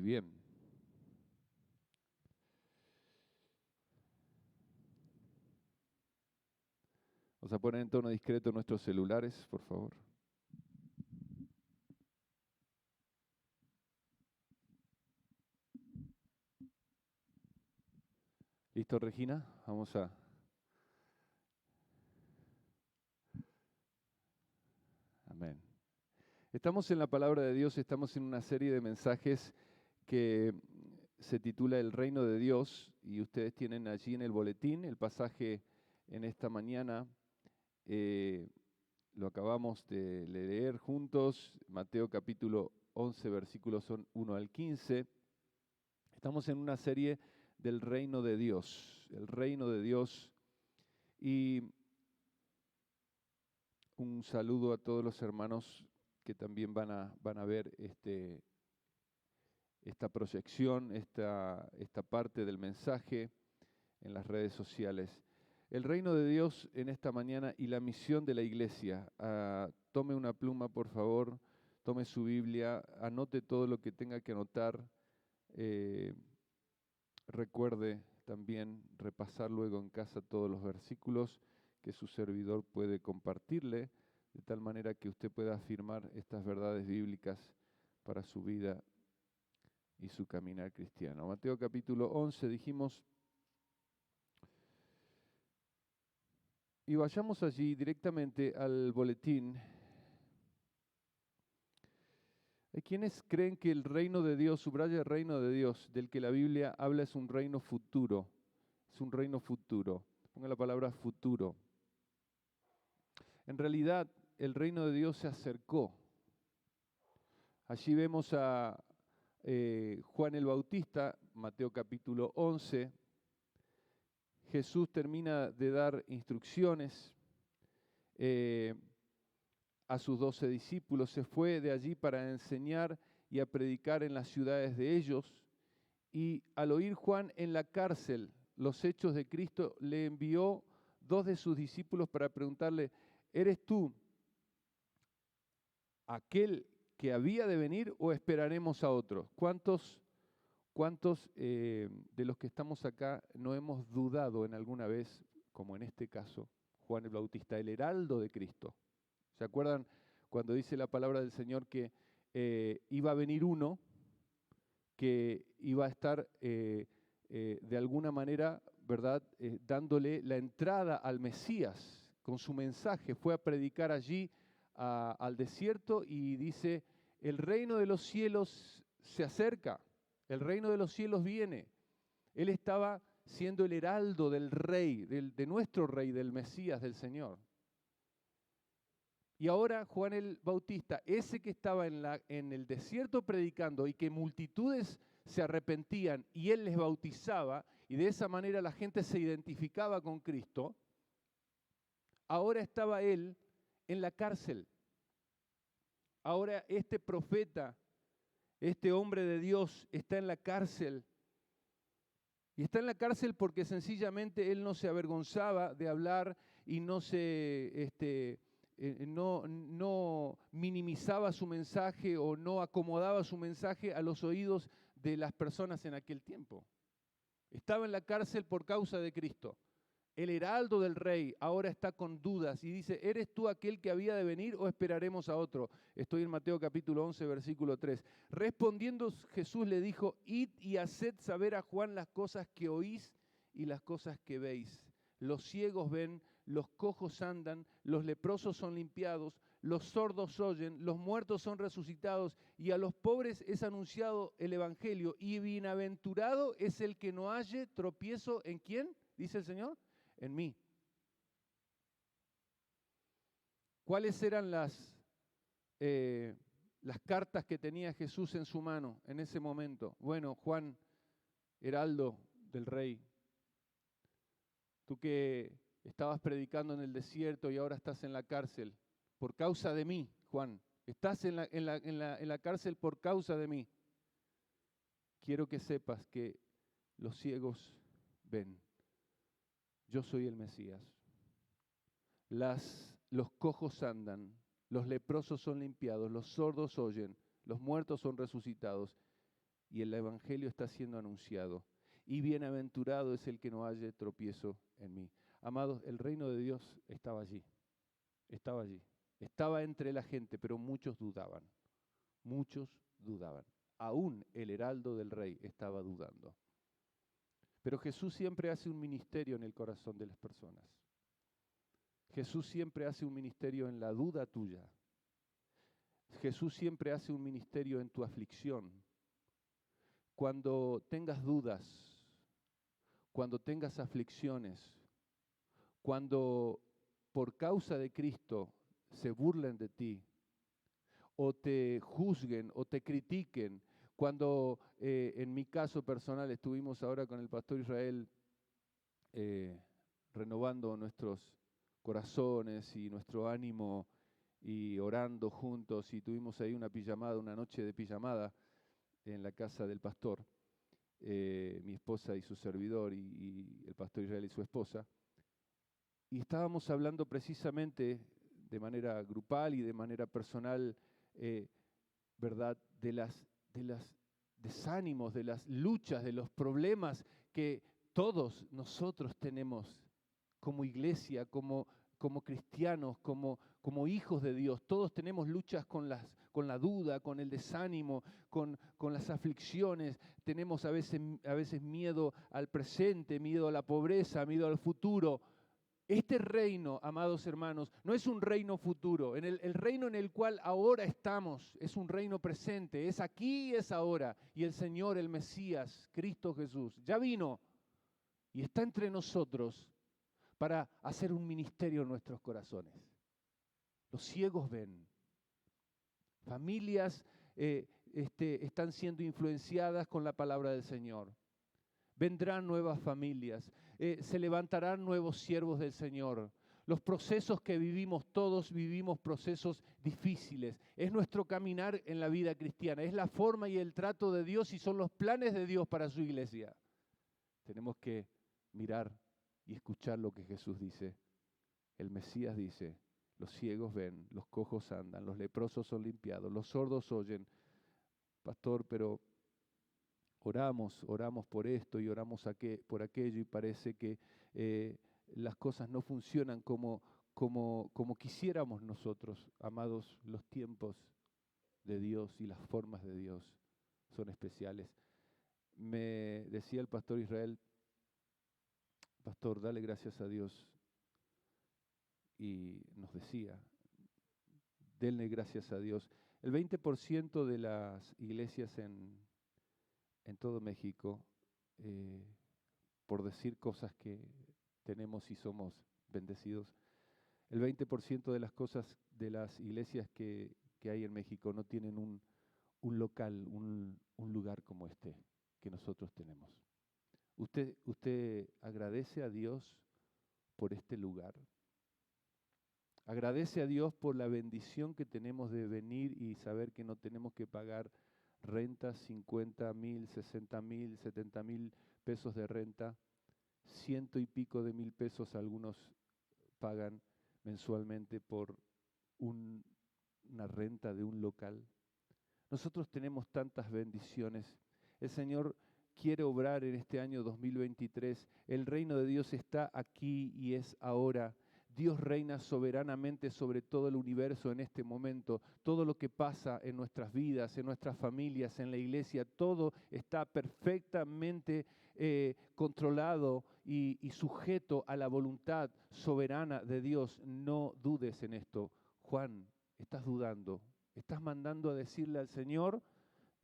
bien. Vamos a poner en tono discreto nuestros celulares, por favor. ¿Listo, Regina? Vamos a... Amén. Estamos en la palabra de Dios, estamos en una serie de mensajes que se titula El Reino de Dios y ustedes tienen allí en el boletín el pasaje en esta mañana. Lo acabamos de leer juntos, Mateo capítulo 11, versículos son 1 al 15. Estamos en una serie del reino de Dios, el reino de Dios. Y un saludo a todos los hermanos que también van a ver esta proyección, esta parte del mensaje en las redes sociales. El reino de Dios en esta mañana y la misión de la iglesia. Tome una pluma, por favor, tome su Biblia, anote todo lo que tenga que anotar. Recuerde también repasar luego en casa todos los versículos que su servidor puede compartirle, de tal manera que usted pueda afirmar estas verdades bíblicas para su vida y su caminar cristiano. Mateo capítulo 11 dijimos, y vayamos allí directamente al boletín. Hay quienes creen que el reino de Dios, subraya el reino de Dios, del que la Biblia habla, es un reino futuro. Es un reino futuro. Ponga la palabra futuro. En realidad, el reino de Dios se acercó. Allí vemos a Juan el Bautista, Mateo capítulo 11. Jesús termina de dar instrucciones a sus 12 discípulos. Se fue de allí para enseñar y a predicar en las ciudades de ellos. Y al oír Juan en la cárcel los hechos de Cristo, le envió 2 de sus discípulos para preguntarle, ¿eres tú aquel que había de venir o esperaremos a otro? ¿Cuántos de los que estamos acá no hemos dudado en alguna vez, como en este caso, Juan el Bautista, el heraldo de Cristo? ¿Se acuerdan cuando dice la palabra del Señor que iba a venir uno que iba a estar de alguna manera, ¿verdad?, dándole la entrada al Mesías con su mensaje? Fue a predicar allí al desierto y dice, el reino de los cielos se acerca, el reino de los cielos viene. Él estaba siendo el heraldo del rey, de nuestro rey, del Mesías, del Señor. Y ahora Juan el Bautista, ese que estaba en el desierto predicando y que multitudes se arrepentían y él les bautizaba y de esa manera la gente se identificaba con Cristo, ahora estaba él en la cárcel. Ahora este profeta, este hombre de Dios está en la cárcel. Y está en la cárcel porque sencillamente él no se avergonzaba de hablar y no minimizaba su mensaje o no acomodaba su mensaje a los oídos de las personas en aquel tiempo. Estaba en la cárcel por causa de Cristo. El heraldo del rey ahora está con dudas y dice, ¿eres tú aquel que había de venir o esperaremos a otro? Estoy en Mateo capítulo 11, versículo 3. Respondiendo Jesús le dijo, id y haced saber a Juan las cosas que oís y las cosas que veis. Los ciegos ven, los cojos andan, los leprosos son limpiados, los sordos oyen, los muertos son resucitados y a los pobres es anunciado el evangelio. Y bienaventurado es el que no halle tropiezo ¿en quién? Dice el Señor. En mí. ¿Cuáles eran las cartas que tenía Jesús en su mano en ese momento? Bueno, Juan, heraldo del rey, tú que estabas predicando en el desierto y ahora estás en la cárcel, por causa de mí, Juan, estás en la cárcel por causa de mí. Quiero que sepas que los ciegos ven. Yo soy el Mesías. Los cojos andan, los leprosos son limpiados, los sordos oyen, los muertos son resucitados y el evangelio está siendo anunciado. Y bienaventurado es el que no halle tropiezo en mí. Amados, el reino de Dios estaba allí, estaba allí. Estaba entre la gente, pero muchos dudaban. Muchos dudaban. Aún el heraldo del rey estaba dudando. Pero Jesús siempre hace un ministerio en el corazón de las personas. Jesús siempre hace un ministerio en la duda tuya. Jesús siempre hace un ministerio en tu aflicción. Cuando tengas dudas, cuando tengas aflicciones, cuando por causa de Cristo se burlen de ti, o te juzguen, o te critiquen, cuando en mi caso personal estuvimos ahora con el pastor Israel renovando nuestros corazones y nuestro ánimo y orando juntos, y tuvimos ahí una pijamada, una noche de pijamada en la casa del pastor, mi esposa y su servidor, y el pastor Israel y su esposa, y estábamos hablando precisamente de manera grupal y de manera personal, ¿verdad?, de los desánimos, de las luchas, de los problemas que todos nosotros tenemos como iglesia, como cristianos, como hijos de Dios. Todos tenemos luchas con la duda, con el desánimo, con las aflicciones. Tenemos a veces miedo al presente, miedo a la pobreza, miedo al futuro. Este reino, amados hermanos, no es un reino futuro. El reino en el cual ahora estamos es un reino presente, es aquí y es ahora. Y el Señor, el Mesías, Cristo Jesús, ya vino y está entre nosotros para hacer un ministerio en nuestros corazones. Los ciegos ven. Familias están siendo influenciadas con la palabra del Señor. Vendrán nuevas familias, se levantarán nuevos siervos del Señor. Los procesos que vivimos, todos vivimos procesos difíciles. Es nuestro caminar en la vida cristiana, es la forma y el trato de Dios y son los planes de Dios para su iglesia. Tenemos que mirar y escuchar lo que Jesús dice. El Mesías dice, los ciegos ven, los cojos andan, los leprosos son limpiados, los sordos oyen. Pastor, pero oramos por esto y oramos por aquello y parece que las cosas no funcionan como quisiéramos nosotros. Amados, los tiempos de Dios y las formas de Dios son especiales. Me decía el pastor Israel, pastor, dale gracias a Dios. Y nos decía, denle gracias a Dios. El 20% de las iglesias en todo México, por decir cosas que tenemos y somos bendecidos, el 20% de las cosas de las iglesias que hay en México no tienen un local, un lugar como este que nosotros tenemos. ¿Usted agradece a Dios por este lugar? Agradece a Dios por la bendición que tenemos de venir y saber que no tenemos que pagar rentas, 50,000, 60,000, 70,000 pesos de renta, 100 y pico de mil pesos algunos pagan mensualmente por una renta de un local. Nosotros tenemos tantas bendiciones. El Señor quiere obrar en este año 2023. El reino de Dios está aquí y es ahora. Dios reina soberanamente sobre todo el universo en este momento. Todo lo que pasa en nuestras vidas, en nuestras familias, en la iglesia, todo está perfectamente controlado y sujeto a la voluntad soberana de Dios. No dudes en esto. Juan, estás dudando. Estás mandando a decirle al Señor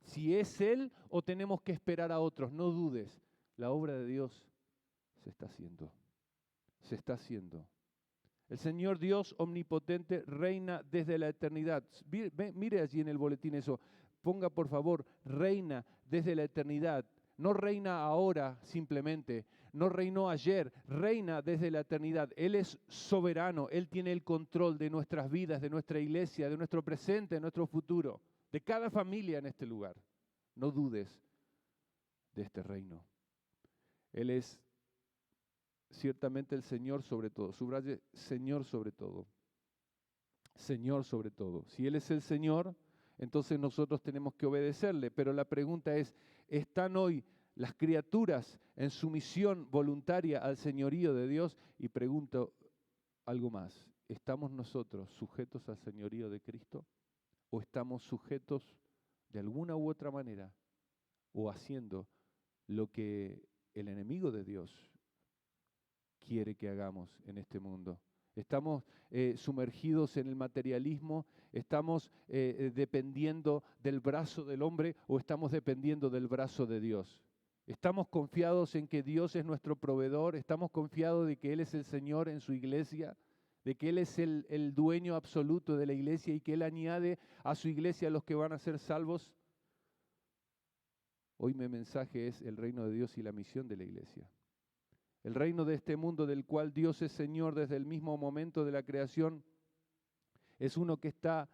si es Él o tenemos que esperar a otros. No dudes. La obra de Dios se está haciendo. Se está haciendo. El Señor Dios omnipotente reina desde la eternidad. Mire allí en el boletín eso. Ponga por favor, reina desde la eternidad. No reina ahora simplemente, no reinó ayer, reina desde la eternidad. Él es soberano, Él tiene el control de nuestras vidas, de nuestra iglesia, de nuestro presente, de nuestro futuro, de cada familia en este lugar. No dudes de este reino. Él es ciertamente el Señor sobre todo. Subraye, Señor sobre todo. Señor sobre todo. Si Él es el Señor, entonces nosotros tenemos que obedecerle. Pero la pregunta es, ¿están hoy las criaturas en sumisión voluntaria al señorío de Dios? Y pregunto algo más, ¿estamos nosotros sujetos al señorío de Cristo? ¿O estamos sujetos de alguna u otra manera o haciendo lo que el enemigo de Dios quiere que hagamos en este mundo? Estamos sumergidos en el materialismo, estamos dependiendo del brazo del hombre o estamos dependiendo del brazo de Dios. Estamos confiados en que Dios es nuestro proveedor, estamos confiados de que Él es el Señor en su iglesia, de que Él es el dueño absoluto de la iglesia y que Él añade a su iglesia a los que van a ser salvos. Hoy mi mensaje es el reino de Dios y la misión de la iglesia. El reino de este mundo del cual Dios es Señor desde el mismo momento de la creación es uno que está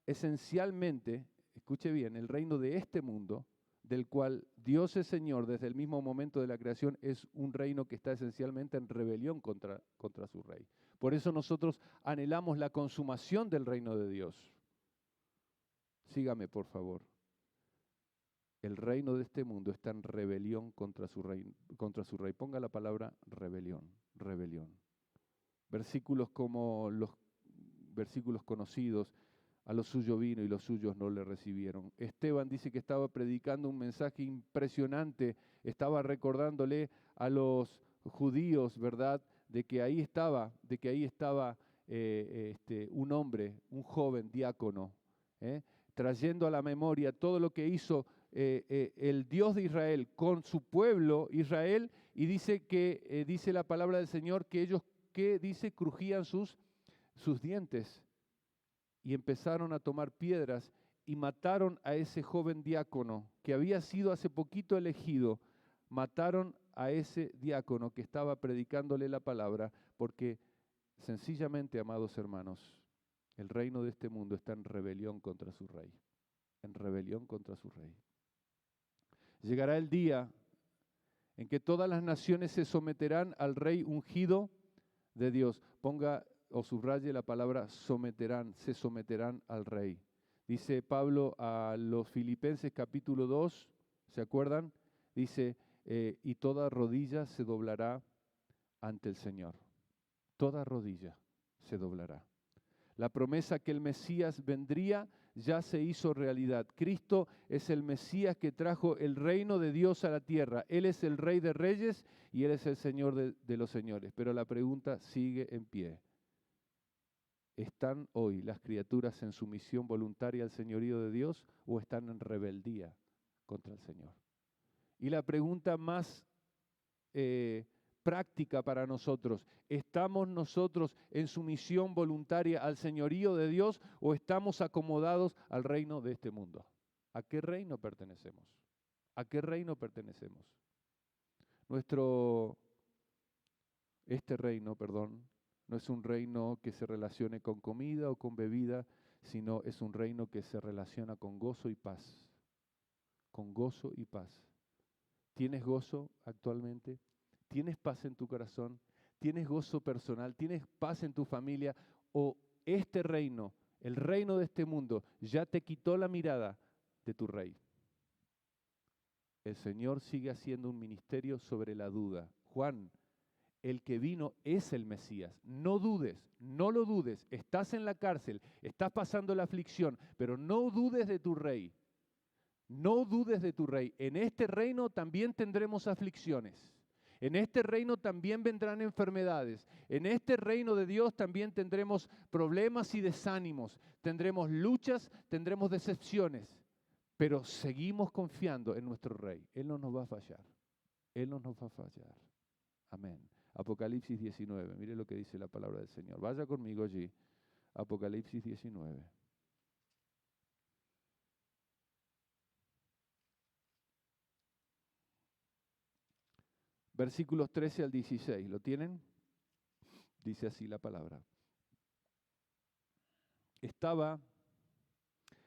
esencialmente, escuche bien, el reino de este mundo del cual Dios es Señor desde el mismo momento de la creación es un reino que está esencialmente en rebelión contra su rey. Por eso nosotros anhelamos la consumación del reino de Dios. Sígame, por favor. El reino de este mundo está en rebelión contra su rey. Ponga la palabra rebelión, rebelión. Versículos como los versículos conocidos, a lo suyo vino y los suyos no le recibieron. Esteban dice que estaba predicando un mensaje impresionante, estaba recordándole a los judíos, ¿verdad?, de que ahí estaba un hombre, un joven diácono, trayendo a la memoria todo lo que hizo el Dios de Israel con su pueblo Israel, y dice que dice la palabra del Señor que ellos, dice, crujían sus dientes y empezaron a tomar piedras y mataron a ese joven diácono que había sido hace poquito elegido. Mataron a ese diácono que estaba predicándole la palabra porque sencillamente, amados hermanos, el reino de este mundo está en rebelión contra su rey, en rebelión contra su rey. Llegará el día en que todas las naciones se someterán al rey ungido de Dios. Ponga o subraye la palabra someterán, se someterán al rey. Dice Pablo a los Filipenses capítulo 2, ¿se acuerdan? Dice, y toda rodilla se doblará ante el Señor. Toda rodilla se doblará. La promesa que el Mesías vendría ya se hizo realidad. Cristo es el Mesías que trajo el reino de Dios a la tierra. Él es el Rey de Reyes y Él es el Señor de los señores. Pero la pregunta sigue en pie. ¿Están hoy las criaturas en sumisión voluntaria al señorío de Dios o están en rebeldía contra el Señor? Y la pregunta más práctica para nosotros, ¿estamos nosotros en sumisión voluntaria al señorío de Dios o estamos acomodados al reino de este mundo? ¿A qué reino pertenecemos? ¿A qué reino pertenecemos? Este reino, no es un reino que se relacione con comida o con bebida, sino es un reino que se relaciona con gozo y paz. Con gozo y paz. ¿Tienes gozo actualmente? ¿Tienes paz en tu corazón? ¿Tienes gozo personal? ¿Tienes paz en tu familia? ¿O este reino, el reino de este mundo, ya te quitó la mirada de tu rey? El Señor sigue haciendo un ministerio sobre la duda. Juan, el que vino es el Mesías. No dudes, no lo dudes. Estás en la cárcel, estás pasando la aflicción, pero no dudes de tu rey. No dudes de tu rey. En este reino también tendremos aflicciones. En este reino también vendrán enfermedades. En este reino de Dios también tendremos problemas y desánimos. Tendremos luchas, tendremos decepciones. Pero seguimos confiando en nuestro rey. Él no nos va a fallar. Él no nos va a fallar. Amén. Apocalipsis 19. Mire lo que dice la palabra del Señor. Vaya conmigo allí. Apocalipsis 19. Versículos 13 al 16. ¿Lo tienen? Dice así la palabra. Estaba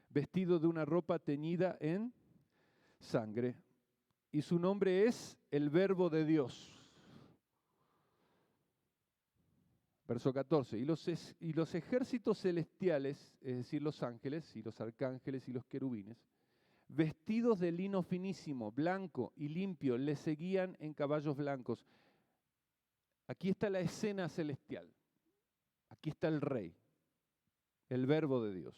vestido de una ropa teñida en sangre, y su nombre es el Verbo de Dios. Verso 14, y los ejércitos celestiales, es decir, los ángeles y los arcángeles y los querubines, vestidos de lino finísimo, blanco y limpio, le seguían en caballos blancos. Aquí está la escena celestial. Aquí está el Rey, el Verbo de Dios.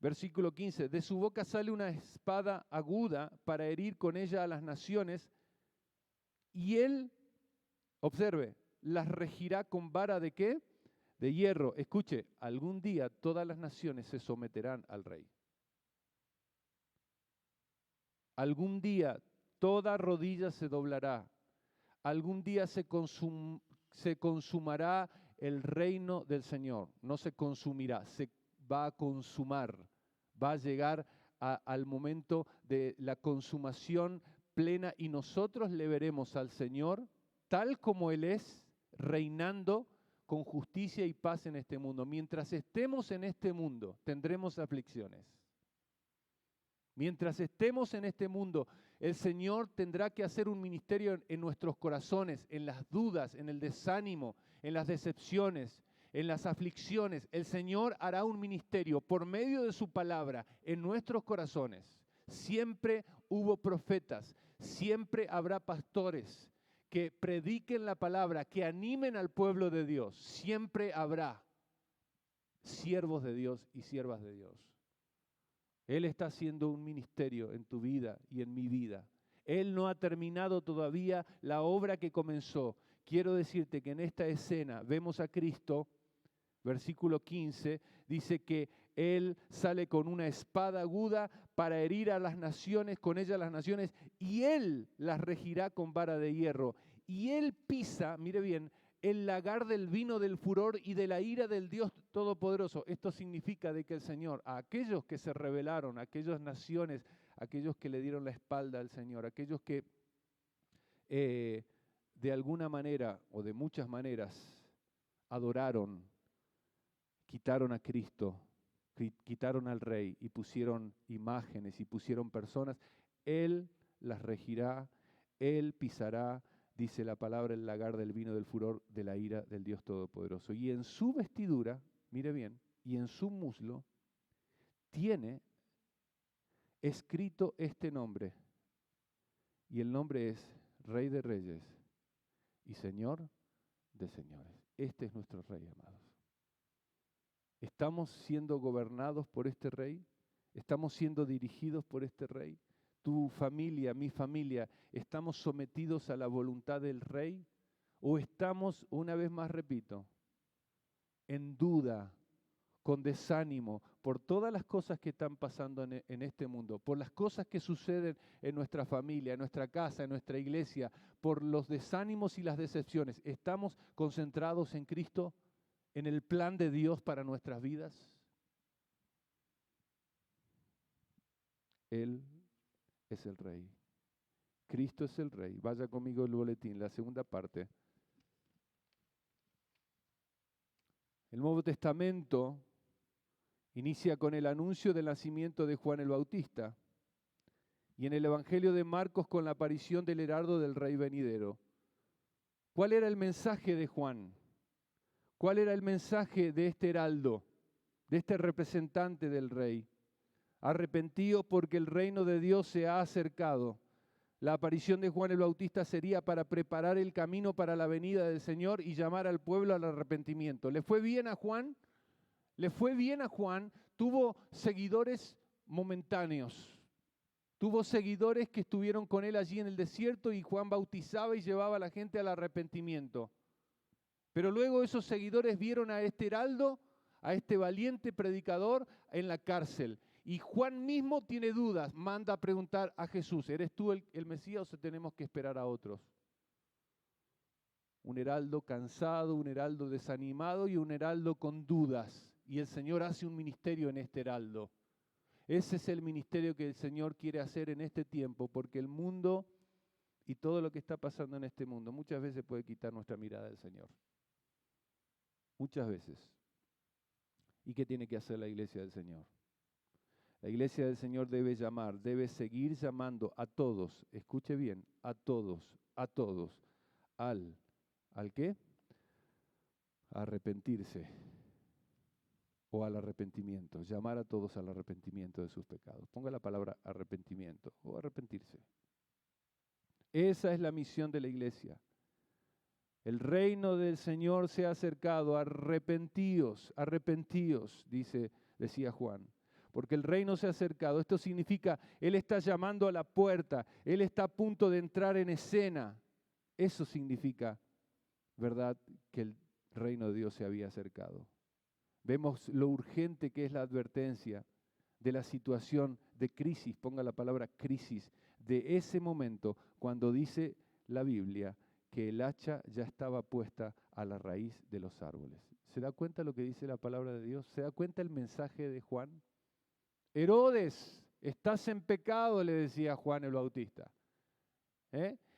Versículo 15, de su boca sale una espada aguda para herir con ella a las naciones, y él, observe, las regirá con vara ¿de qué? De hierro. Escuche, algún día todas las naciones se someterán al Rey. Algún día toda rodilla se doblará. Algún día se consumará el reino del Señor. No se consumirá, se va a consumar. Va a llegar al momento de la consumación plena y nosotros le veremos al Señor tal como Él es, reinando con justicia y paz en este mundo. Mientras estemos en este mundo, tendremos aflicciones. Mientras estemos en este mundo, el Señor tendrá que hacer un ministerio en nuestros corazones, en las dudas, en el desánimo, en las decepciones, en las aflicciones. El Señor hará un ministerio por medio de su palabra en nuestros corazones. Siempre hubo profetas, siempre habrá pastores que prediquen la palabra, que animen al pueblo de Dios. Siempre habrá siervos de Dios y siervas de Dios. Él está haciendo un ministerio en tu vida y en mi vida. Él no ha terminado todavía la obra que comenzó. Quiero decirte que en esta escena vemos a Cristo, versículo 15, dice que Él sale con una espada aguda para herir a las naciones, con ella las naciones, y Él las regirá con vara de hierro. Y Él pisa, mire bien, el lagar del vino del furor y de la ira del Dios Todopoderoso. Esto significa de que el Señor, a aquellos que se rebelaron, a aquellas naciones, a aquellos que le dieron la espalda al Señor, a aquellos que de alguna manera o de muchas maneras adoraron, quitaron a Cristo, quitaron al Rey y pusieron imágenes y pusieron personas, Él las regirá, Él pisará, dice la palabra, el lagar del vino del furor de la ira del Dios Todopoderoso. Y en su vestidura, mire bien, y en su muslo tiene escrito este nombre. Y el nombre es Rey de Reyes y Señor de Señores. Este es nuestro Rey, amados. ¿Estamos siendo gobernados por este Rey? ¿Estamos siendo dirigidos por este Rey? Tu familia, mi familia, ¿estamos sometidos a la voluntad del Rey? ¿O estamos, una vez más repito, en duda, con desánimo, por todas las cosas que están pasando en este mundo, por las cosas que suceden en nuestra familia, en nuestra casa, en nuestra iglesia, por los desánimos y las decepciones? ¿Estamos concentrados en Cristo, en el plan de Dios para nuestras vidas? Él es el Rey. Cristo es el Rey. Vaya conmigo el boletín, la segunda parte. El Nuevo Testamento inicia con el anuncio del nacimiento de Juan el Bautista y en el Evangelio de Marcos con la aparición del heraldo del Rey venidero. ¿Cuál era el mensaje de Juan? ¿Cuál era el mensaje de este heraldo, de este representante del Rey? Arrepentíos porque el reino de Dios se ha acercado. La aparición de Juan el Bautista sería para preparar el camino para la venida del Señor y llamar al pueblo al arrepentimiento. ¿Le fue bien a Juan? Le fue bien a Juan, tuvo seguidores momentáneos, tuvo seguidores que estuvieron con él allí en el desierto y Juan bautizaba y llevaba a la gente al arrepentimiento. Pero luego esos seguidores vieron a este heraldo, a este valiente predicador en la cárcel. Y Juan mismo tiene dudas, manda a preguntar a Jesús, ¿eres tú el Mesías o tenemos que esperar a otros? Un heraldo cansado, un heraldo desanimado y un heraldo con dudas. Y el Señor hace un ministerio en este heraldo. Ese es el ministerio que el Señor quiere hacer en este tiempo, porque el mundo y todo lo que está pasando en este mundo muchas veces puede quitar nuestra mirada del Señor. Muchas veces. ¿Y qué tiene que hacer la iglesia del Señor? La iglesia del Señor debe llamar, debe seguir llamando a todos, escuche bien, a todos, ¿al qué? a arrepentirse o al arrepentimiento, llamar a todos al arrepentimiento de sus pecados. Ponga la palabra arrepentimiento o arrepentirse. Esa es la misión de la iglesia. El reino del Señor se ha acercado, arrepentíos, arrepentíos, decía Juan. Porque el reino se ha acercado. Esto significa, Él está llamando a la puerta, Él está a punto de entrar en escena. Eso significa, ¿verdad?, que el reino de Dios se había acercado. Vemos lo urgente que es la advertencia de la situación de crisis, ponga la palabra crisis, de ese momento cuando dice la Biblia que el hacha ya estaba puesta a la raíz de los árboles. ¿Se da cuenta lo que dice la palabra de Dios? ¿Se da cuenta el mensaje de Juan? Herodes, estás en pecado, le decía Juan el Bautista.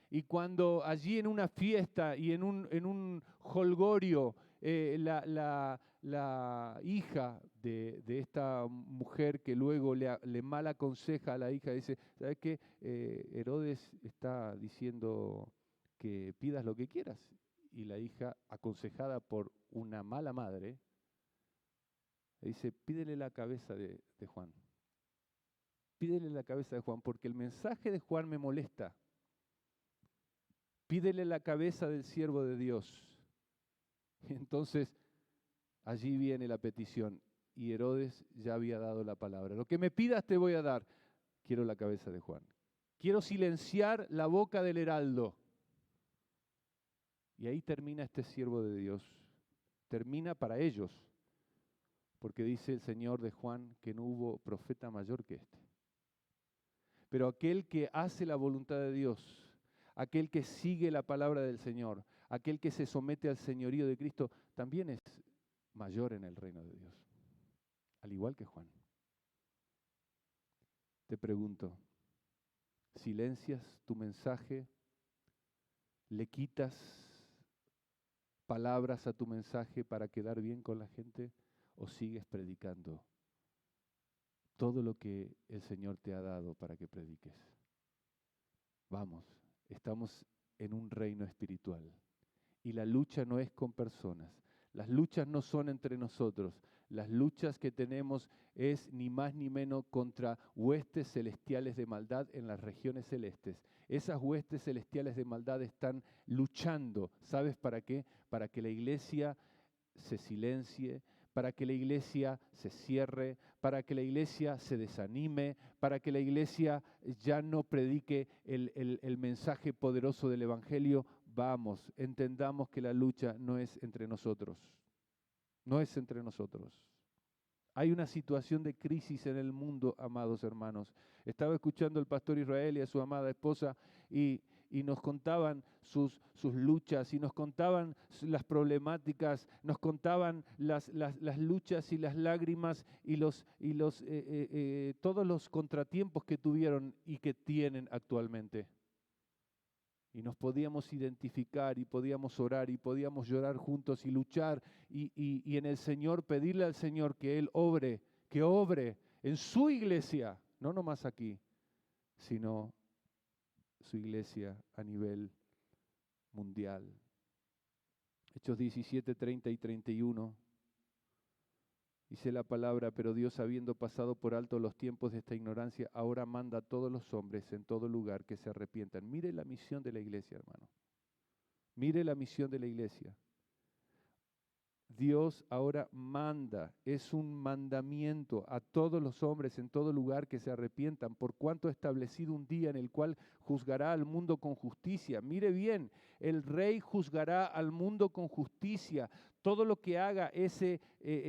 Y cuando allí en una fiesta y en un jolgorio, la hija de esta mujer que luego le mal aconseja a la hija, dice, ¿sabes qué? Herodes está diciendo que pidas lo que quieras. Y la hija, aconsejada por una mala madre, dice, pídele la cabeza de Juan. Pídele la cabeza de Juan, porque el mensaje de Juan me molesta. Pídele la cabeza del siervo de Dios. Entonces, allí viene la petición. Y Herodes ya había dado la palabra. Lo que me pidas te voy a dar. Quiero la cabeza de Juan. Quiero silenciar la boca del heraldo. Y ahí termina este siervo de Dios. Termina para ellos. Porque dice el Señor de Juan que no hubo profeta mayor que este. Pero aquel que hace la voluntad de Dios, aquel que sigue la palabra del Señor, aquel que se somete al señorío de Cristo, también es mayor en el reino de Dios, al igual que Juan. Te pregunto, ¿silencias tu mensaje? ¿Le quitas palabras a tu mensaje para quedar bien con la gente? ¿O sigues predicando todo lo que el Señor te ha dado para que prediques? Vamos, estamos en un reino espiritual y la lucha no es con personas, las luchas no son entre nosotros, las luchas que tenemos es ni más ni menos contra huestes celestiales de maldad en las regiones celestes. Esas huestes celestiales de maldad están luchando, ¿sabes para qué? Para que la iglesia se silencie, para que la iglesia se cierre, para que la iglesia se desanime, para que la iglesia ya no predique el mensaje poderoso del Evangelio. Vamos, entendamos que la lucha no es entre nosotros, no es entre nosotros. Hay una situación de crisis en el mundo, amados hermanos. Estaba escuchando al pastor Israel y a su amada esposa y nos contaban sus luchas y nos contaban las problemáticas, nos contaban las luchas y las lágrimas y todos los contratiempos que tuvieron y que tienen actualmente. Y nos podíamos identificar y podíamos orar y podíamos llorar juntos y luchar y en el Señor pedirle al Señor que Él obre en su iglesia, no nomás aquí, sino su iglesia a nivel mundial. Hechos 17, 30 y 31. Dice la palabra, pero Dios, habiendo pasado por alto los tiempos de esta ignorancia, ahora manda a todos los hombres en todo lugar que se arrepientan. Mire la misión de la iglesia, hermano. Mire la misión de la iglesia. Dios ahora manda, es un mandamiento a todos los hombres en todo lugar que se arrepientan, por cuanto ha establecido un día en el cual juzgará al mundo con justicia. Mire bien, el Rey juzgará al mundo con justicia. Todo lo que haga ese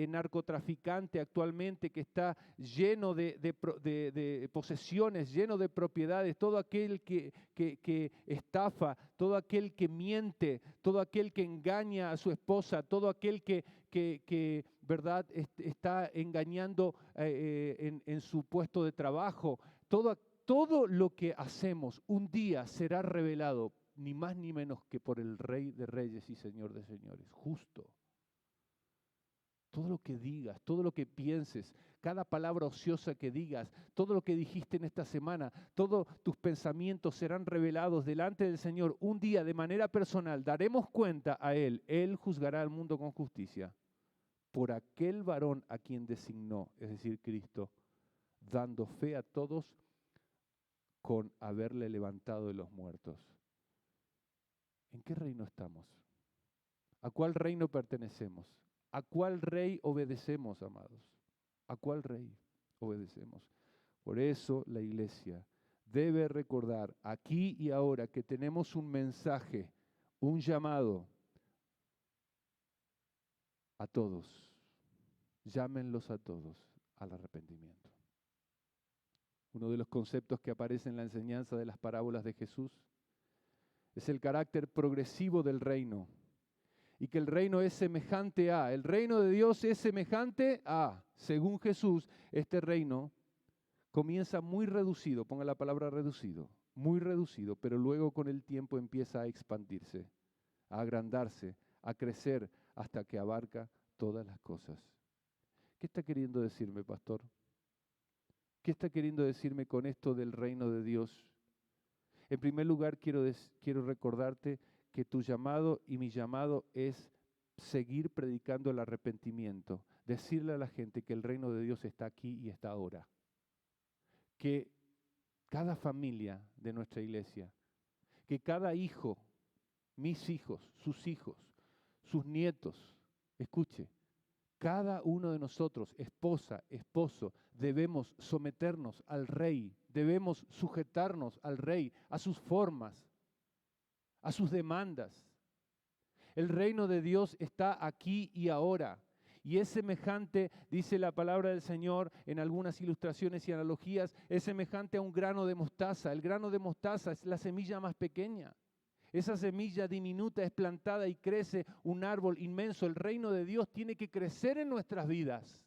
narcotraficante actualmente que está lleno de posesiones, lleno de propiedades, todo aquel que estafa, todo aquel que miente, todo aquel que engaña a su esposa, todo aquel que ¿verdad? Está engañando en su puesto de trabajo, todo lo que hacemos un día será revelado, ni más ni menos que por el Rey de Reyes y Señor de Señores, justo. Todo lo que digas, todo lo que pienses, cada palabra ociosa que digas, todo lo que dijiste en esta semana, todos tus pensamientos serán revelados delante del Señor. Un día de manera personal daremos cuenta a Él. Él juzgará al mundo con justicia por aquel varón a quien designó, es decir, Cristo, dando fe a todos con haberle levantado de los muertos. ¿En qué reino estamos? ¿A cuál reino pertenecemos? ¿A cuál rey obedecemos, amados? ¿A cuál rey obedecemos? Por eso la iglesia debe recordar aquí y ahora que tenemos un mensaje, un llamado a todos. Llámenlos a todos al arrepentimiento. Uno de los conceptos que aparece en la enseñanza de las parábolas de Jesús es el carácter progresivo del reino. Y que el reino es semejante a, el reino de Dios es semejante a, según Jesús, este reino comienza muy reducido, ponga la palabra reducido, muy reducido, pero luego con el tiempo empieza a expandirse, a agrandarse, a crecer, hasta que abarca todas las cosas. ¿Qué está queriendo decirme, pastor? ¿Qué está queriendo decirme con esto del reino de Dios? En primer lugar, quiero recordarte que tu llamado y mi llamado es seguir predicando el arrepentimiento, decirle a la gente que el reino de Dios está aquí y está ahora. Que cada familia de nuestra iglesia, que cada hijo, mis hijos, sus nietos, escuche, cada uno de nosotros, esposa, esposo, debemos someternos al Rey, debemos sujetarnos al Rey, a sus formas, a sus demandas. El reino de Dios está aquí y ahora. Y es semejante, dice la palabra del Señor en algunas ilustraciones y analogías, es semejante a un grano de mostaza. El grano de mostaza es la semilla más pequeña. Esa semilla diminuta es plantada y crece un árbol inmenso. El reino de Dios tiene que crecer en nuestras vidas.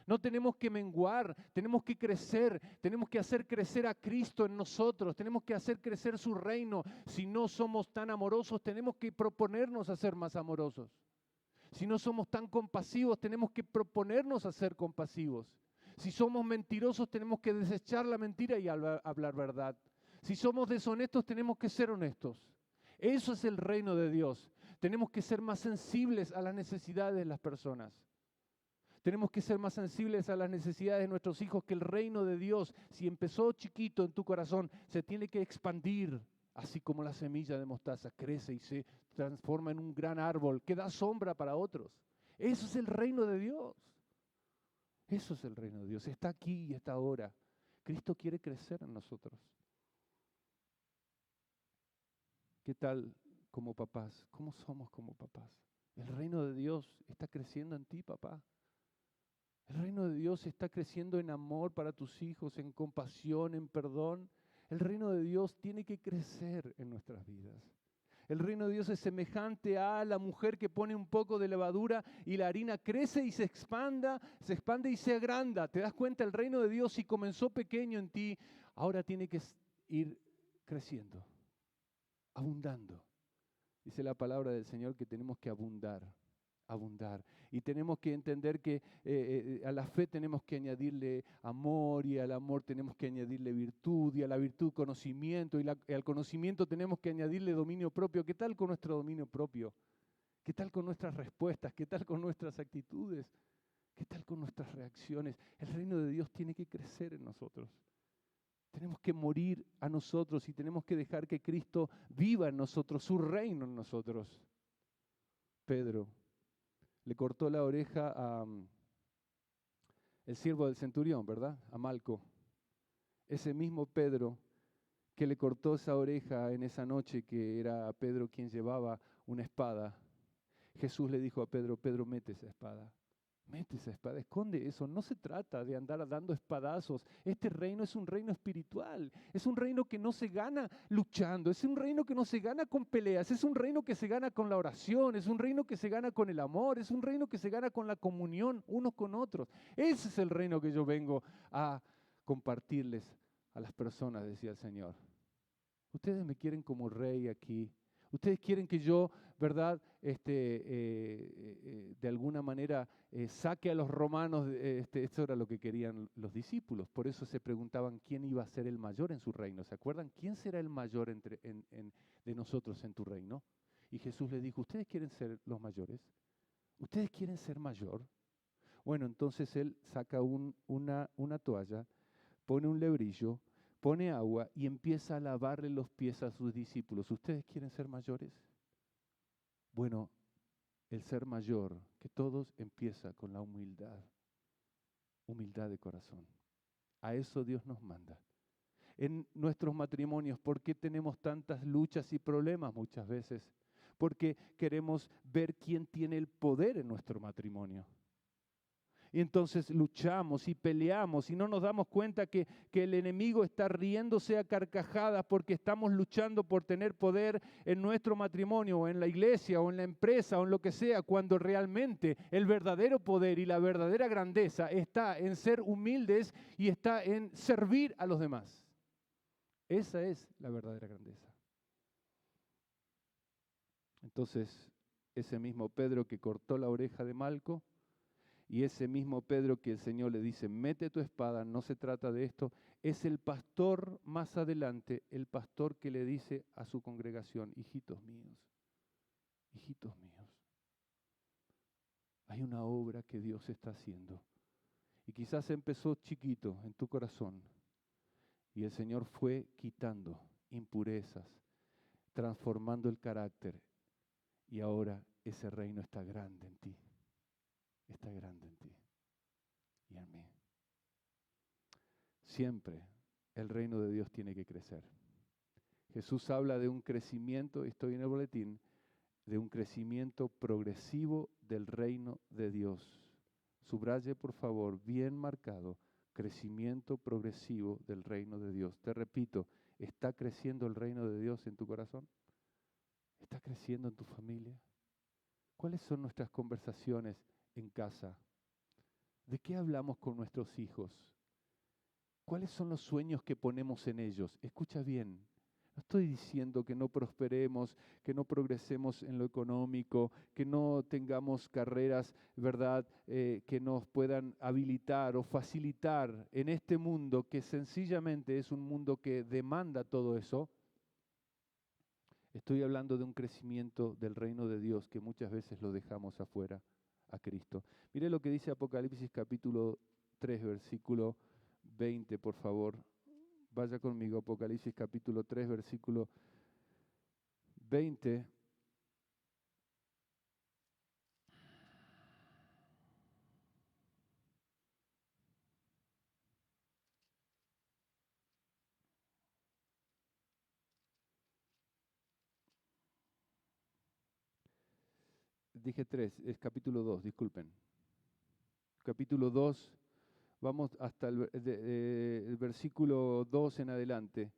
No tenemos que menguar, tenemos que crecer, tenemos que hacer crecer a Cristo en nosotros, tenemos que hacer crecer su reino. Si no somos tan amorosos, tenemos que proponernos a ser más amorosos. Si no somos tan compasivos, tenemos que proponernos a ser compasivos. Si somos mentirosos, tenemos que desechar la mentira y hablar verdad. Si somos deshonestos, tenemos que ser honestos. Eso es el reino de Dios. Tenemos que ser más sensibles a las necesidades de las personas. Tenemos que ser más sensibles a las necesidades de nuestros hijos, que el reino de Dios, si empezó chiquito en tu corazón, se tiene que expandir, así como la semilla de mostaza crece y se transforma en un gran árbol que da sombra para otros. Eso es el reino de Dios. Eso es el reino de Dios. Está aquí y está ahora. Cristo quiere crecer en nosotros. ¿Qué tal como papás? ¿Cómo somos como papás? El reino de Dios está creciendo en ti, papá. El reino de Dios está creciendo en amor para tus hijos, en compasión, en perdón. El reino de Dios tiene que crecer en nuestras vidas. El reino de Dios es semejante a la mujer que pone un poco de levadura y la harina crece y se expande y se agranda. ¿Te das cuenta? El reino de Dios, si comenzó pequeño en ti, ahora tiene que ir creciendo, abundando. Dice la palabra del Señor que tenemos que abundar. Y tenemos que entender que a la fe tenemos que añadirle amor, y al amor tenemos que añadirle virtud, y a la virtud conocimiento, y al conocimiento tenemos que añadirle dominio propio. ¿Qué tal con nuestro dominio propio? ¿Qué tal con nuestras respuestas? ¿Qué tal con nuestras actitudes? ¿Qué tal con nuestras reacciones? El reino de Dios tiene que crecer en nosotros. Tenemos que morir a nosotros y tenemos que dejar que Cristo viva en nosotros, su reino en nosotros. Pedro le cortó la oreja a el siervo del centurión, ¿verdad? A Malco. Ese mismo Pedro que le cortó esa oreja en esa noche, que era Pedro quien llevaba una espada. Jesús le dijo a Pedro, Pedro, mete esa espada. Mete esa espada, esconde eso. No se trata de andar dando espadazos. Este reino es un reino espiritual. Es un reino que no se gana luchando. Es un reino que no se gana con peleas. Es un reino que se gana con la oración. Es un reino que se gana con el amor. Es un reino que se gana con la comunión unos con otros. Ese es el reino que yo vengo a compartirles a las personas, decía el Señor. Ustedes me quieren como rey aquí. Ustedes quieren que yo, ¿verdad? De alguna manera saque a los romanos. Esto era lo que querían los discípulos. Por eso se preguntaban quién iba a ser el mayor en su reino. ¿Se acuerdan? ¿Quién será el mayor de nosotros en tu reino? Y Jesús les dijo, ¿ustedes quieren ser los mayores? ¿Ustedes quieren ser mayor? Bueno, entonces él saca una toalla, pone un lebrillo, pone agua y empieza a lavarle los pies a sus discípulos. ¿Ustedes quieren ser mayores? Bueno, el ser mayor, que todos empieza con la humildad de corazón. A eso Dios nos manda. En nuestros matrimonios, ¿por qué tenemos tantas luchas y problemas muchas veces? Porque queremos ver quién tiene el poder en nuestro matrimonio. Y entonces luchamos y peleamos y no nos damos cuenta que el enemigo está riéndose a carcajadas porque estamos luchando por tener poder en nuestro matrimonio o en la iglesia o en la empresa o en lo que sea, cuando realmente el verdadero poder y la verdadera grandeza está en ser humildes y está en servir a los demás. Esa es la verdadera grandeza. Entonces, ese mismo Pedro que cortó la oreja de Malco, y ese mismo Pedro que el Señor le dice, mete tu espada, no se trata de esto, es el pastor más adelante, el pastor que le dice a su congregación, hijitos míos, hay una obra que Dios está haciendo. Y quizás empezó chiquito en tu corazón, y el Señor fue quitando impurezas, transformando el carácter, y ahora ese reino está grande en ti. Está grande en ti y en mí. Siempre el reino de Dios tiene que crecer. Jesús habla de un crecimiento, estoy en el boletín, de un crecimiento progresivo del reino de Dios. Subraye, por favor, bien marcado, crecimiento progresivo del reino de Dios. Te repito, ¿está creciendo el reino de Dios en tu corazón? ¿Está creciendo en tu familia? ¿Cuáles son nuestras conversaciones en casa? ¿De qué hablamos con nuestros hijos? ¿Cuáles son los sueños que ponemos en ellos? Escucha bien, no estoy diciendo que no prosperemos, que no progresemos en lo económico, que no tengamos carreras, ¿verdad?, que nos puedan habilitar o facilitar en este mundo que sencillamente es un mundo que demanda todo eso. Estoy hablando de un crecimiento del reino de Dios que muchas veces lo dejamos afuera a Cristo. Mire lo que dice Apocalipsis capítulo 3, versículo 20, por favor. Vaya conmigo, Apocalipsis capítulo 3, versículo 20. Dije 3, es capítulo 2, disculpen. Capítulo 2, vamos hasta el versículo 2 en adelante.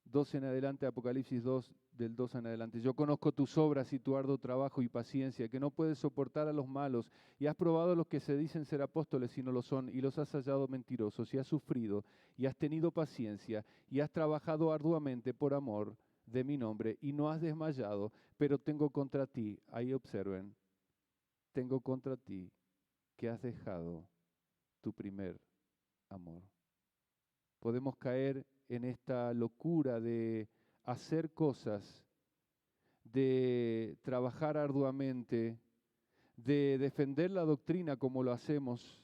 2 en adelante, Apocalipsis 2, del 2 en adelante. Yo conozco tus obras y tu arduo trabajo y paciencia, que no puedes soportar a los malos, y has probado a los que se dicen ser apóstoles y no lo son, y los has hallado mentirosos, y has sufrido, y has tenido paciencia, y has trabajado arduamente por amor de mi nombre, y no has desmayado, pero tengo contra ti, ahí observen, tengo contra ti que has dejado tu primer amor. Podemos caer en esta locura de hacer cosas, de trabajar arduamente, de defender la doctrina como lo hacemos,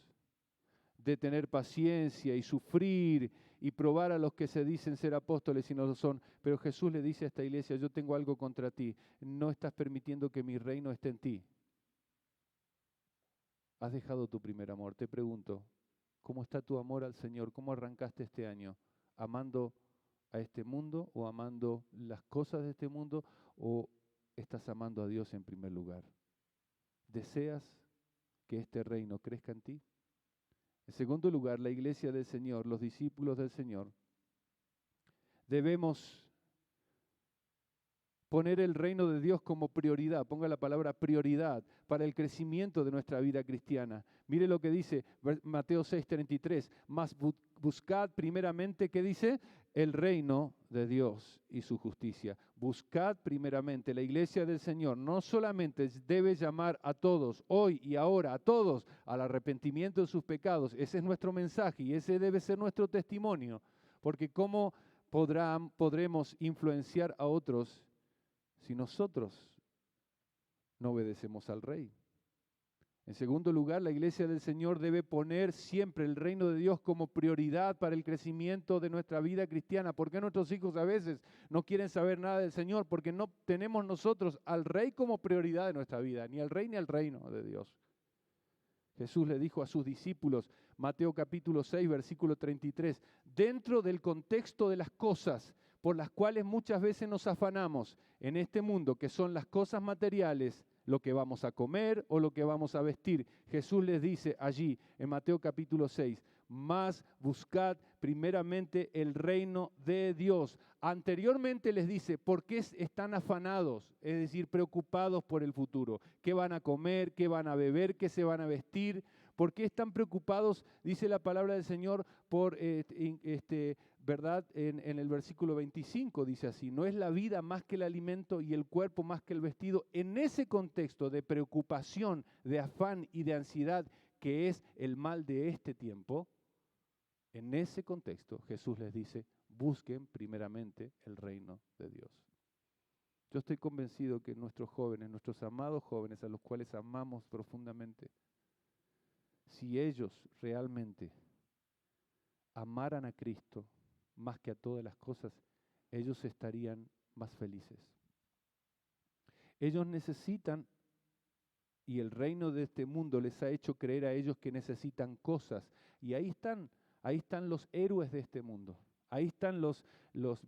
de tener paciencia y sufrir y probar a los que se dicen ser apóstoles y no lo son. Pero Jesús le dice a esta iglesia, yo tengo algo contra ti, no estás permitiendo que mi reino esté en ti. Has dejado tu primer amor. Te pregunto, ¿cómo está tu amor al Señor? ¿Cómo arrancaste este año? ¿Amando a este mundo o amando las cosas de este mundo o estás amando a Dios en primer lugar? ¿Deseas que este reino crezca en ti? En segundo lugar, la iglesia del Señor, los discípulos del Señor, debemos poner el reino de Dios como prioridad, ponga la palabra prioridad, para el crecimiento de nuestra vida cristiana. Mire lo que dice Mateo 6:33, mas buscad primeramente, ¿qué dice? el reino de Dios y su justicia. Buscad primeramente la iglesia del Señor. No solamente debe llamar a todos, hoy y ahora, a todos, al arrepentimiento de sus pecados. Ese es nuestro mensaje y ese debe ser nuestro testimonio. Porque ¿cómo podremos influenciar a otros si nosotros no obedecemos al Rey? En segundo lugar, la iglesia del Señor debe poner siempre el reino de Dios como prioridad para el crecimiento de nuestra vida cristiana. ¿Por qué nuestros hijos a veces no quieren saber nada del Señor? Porque no tenemos nosotros al Rey como prioridad de nuestra vida, ni al Rey ni al reino de Dios. Jesús le dijo a sus discípulos, Mateo capítulo 6, versículo 33, dentro del contexto de las cosas por las cuales muchas veces nos afanamos en este mundo, que son las cosas materiales, lo que vamos a comer o lo que vamos a vestir. Jesús les dice allí en Mateo capítulo 6, más buscad primeramente el reino de Dios. Anteriormente les dice, ¿por qué están afanados? Es decir, preocupados por el futuro. ¿Qué van a comer? ¿Qué van a beber? ¿Qué se van a vestir? ¿Por qué están preocupados? Dice la palabra del Señor por, ¿verdad? En el versículo 25 dice así, no es la vida más que el alimento y el cuerpo más que el vestido. En ese contexto de preocupación, de afán y de ansiedad, que es el mal de este tiempo, en ese contexto Jesús les dice, busquen primeramente el reino de Dios. Yo estoy convencido que nuestros jóvenes, nuestros amados jóvenes, a los cuales amamos profundamente, si ellos realmente amaran a Cristo más que a todas las cosas, ellos estarían más felices. Ellos necesitan, y el reino de este mundo les ha hecho creer a ellos que necesitan cosas, y ahí están los héroes de este mundo. Ahí están los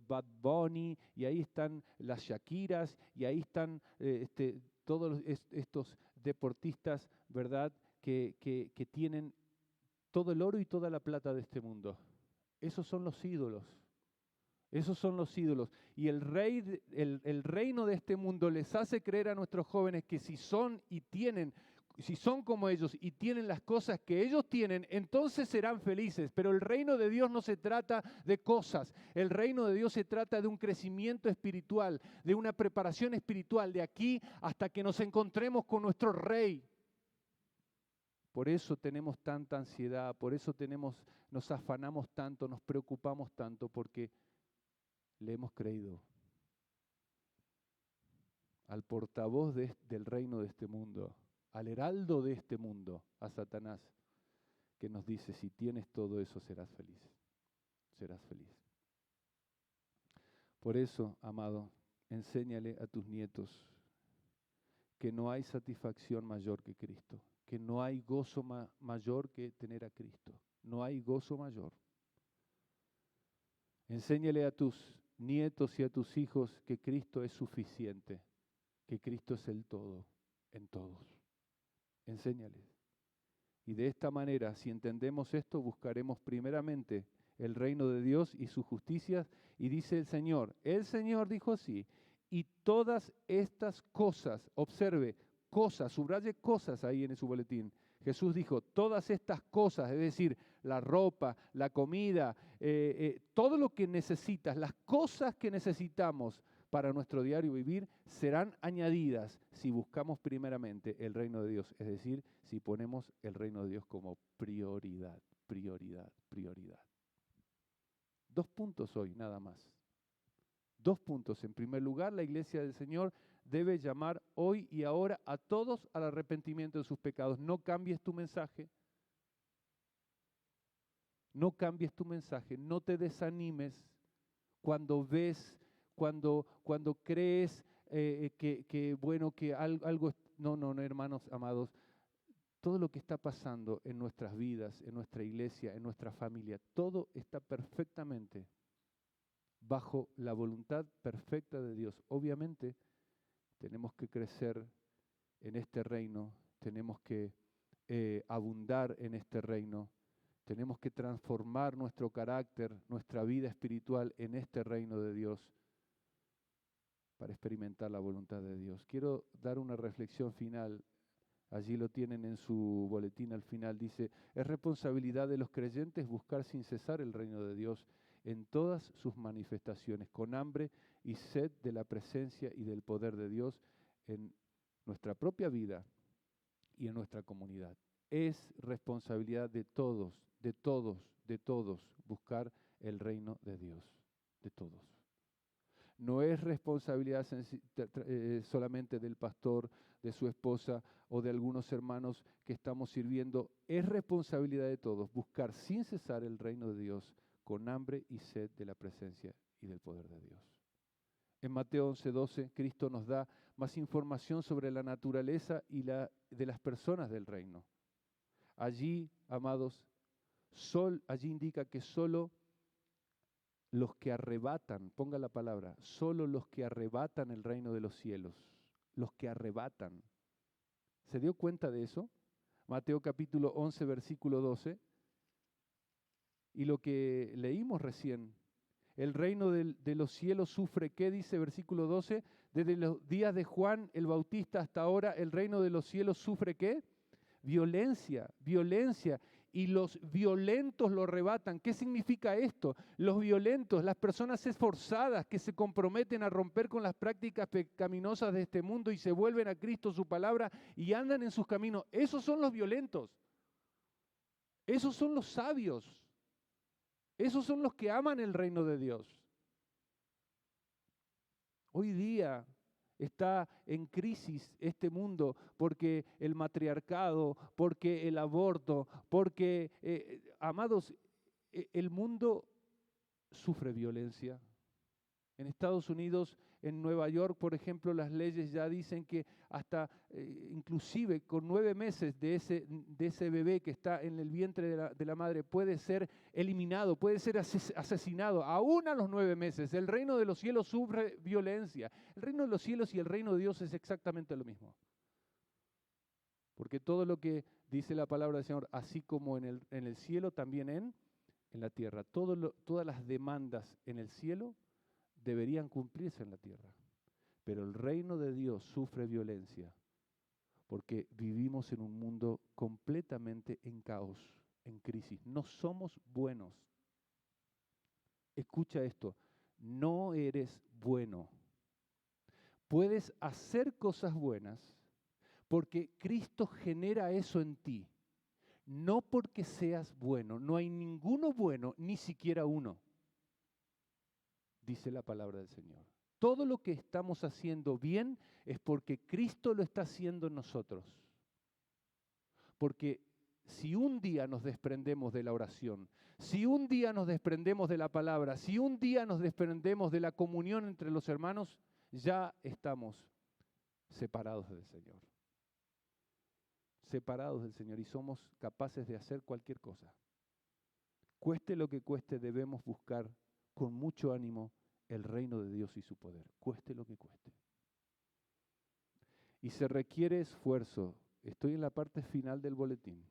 Bad Bunny, y ahí están las Shakiras, y ahí están todos estos deportistas, ¿verdad?, que tienen todo el oro y toda la plata de este mundo. Esos son los ídolos. Esos son los ídolos. Y el reino de este mundo les hace creer a nuestros jóvenes que si son como ellos y tienen las cosas que ellos tienen, entonces serán felices. Pero el reino de Dios no se trata de cosas. El reino de Dios se trata de un crecimiento espiritual, de una preparación espiritual, de aquí hasta que nos encontremos con nuestro Rey. Por eso tenemos tanta ansiedad, por eso nos afanamos tanto, nos preocupamos tanto, porque le hemos creído al portavoz del reino de este mundo, al heraldo de este mundo, a Satanás, que nos dice, si tienes todo eso serás feliz, serás feliz. Por eso, amado, enséñale a tus nietos que no hay satisfacción mayor que Cristo, que no hay gozo mayor que tener a Cristo, no hay gozo mayor. Enséñale a tus nietos y a tus hijos que Cristo es suficiente, que Cristo es el todo en todos. Enséñales. Y de esta manera, si entendemos esto, buscaremos primeramente el reino de Dios y su justicia. Y dice el Señor dijo así, y todas estas cosas, observe, cosas, subraye cosas ahí en su boletín. Jesús dijo, todas estas cosas, es decir, la ropa, la comida, todo lo que necesitas, las cosas que necesitamos para nuestro diario vivir, serán añadidas si buscamos primeramente el reino de Dios, es decir, si ponemos el reino de Dios como prioridad, prioridad, prioridad. 2 puntos hoy, nada más. 2 puntos. En primer lugar, la iglesia del Señor debe llamar hoy y ahora a todos al arrepentimiento de sus pecados. No cambies tu mensaje. No cambies tu mensaje. No te desanimes cuando ves, cuando crees que algo... No, hermanos amados. Todo lo que está pasando en nuestras vidas, en nuestra iglesia, en nuestra familia, todo está perfectamente bajo la voluntad perfecta de Dios. Obviamente, tenemos que crecer en este reino, tenemos que abundar en este reino, tenemos que transformar nuestro carácter, nuestra vida espiritual en este reino de Dios para experimentar la voluntad de Dios. Quiero dar una reflexión final. Allí lo tienen en su boletín al final. Dice, es responsabilidad de los creyentes buscar sin cesar el reino de Dios en todas sus manifestaciones, con hambre y sed de la presencia y del poder de Dios en nuestra propia vida y en nuestra comunidad. Es responsabilidad de todos, de todos, de todos, buscar el reino de Dios, de todos. No es responsabilidad solamente del pastor, de su esposa o de algunos hermanos que estamos sirviendo. Es responsabilidad de todos buscar sin cesar el reino de Dios con hambre y sed de la presencia y del poder de Dios. En Mateo 11:12, Cristo nos da más información sobre la naturaleza y de las personas del reino. Allí, amados, allí indica que solo los que arrebatan, ponga la palabra, solo los que arrebatan el reino de los cielos, los que arrebatan. ¿Se dio cuenta de eso? Mateo capítulo 11, versículo 12. Y lo que leímos recién, el reino de los cielos sufre, ¿qué dice versículo 12? Desde los días de Juan el Bautista hasta ahora, el reino de los cielos sufre, ¿qué? Violencia, violencia. Y los violentos lo arrebatan. ¿Qué significa esto? Los violentos, las personas esforzadas que se comprometen a romper con las prácticas pecaminosas de este mundo y se vuelven a Cristo, su palabra, y andan en sus caminos. Esos son los violentos. Esos son los sabios. Esos son los que aman el reino de Dios. Hoy día está en crisis este mundo porque el matriarcado, porque el aborto, porque, amados, el mundo sufre violencia. En Estados Unidos, en Nueva York, por ejemplo, las leyes ya dicen que hasta inclusive con 9 meses de ese bebé que está en el vientre de la madre puede ser eliminado, puede ser asesinado, aún a los 9 meses. El reino de los cielos sufre violencia. El reino de los cielos y el reino de Dios es exactamente lo mismo. Porque todo lo que dice la palabra del Señor, así como en el cielo, también en la tierra. Todas las demandas en el cielo deberían cumplirse en la tierra. Pero el reino de Dios sufre violencia porque vivimos en un mundo completamente en caos, en crisis. No somos buenos. Escucha esto, no eres bueno. Puedes hacer cosas buenas porque Cristo genera eso en ti. No porque seas bueno. No hay ninguno bueno, ni siquiera uno, dice la palabra del Señor. Todo lo que estamos haciendo bien es porque Cristo lo está haciendo en nosotros. Porque si un día nos desprendemos de la oración, si un día nos desprendemos de la palabra, si un día nos desprendemos de la comunión entre los hermanos, ya estamos separados del Señor. Separados del Señor y somos capaces de hacer cualquier cosa. Cueste lo que cueste, debemos buscar con mucho ánimo el reino de Dios y su poder, cueste lo que cueste. Y se requiere esfuerzo. Estoy en la parte final del boletín.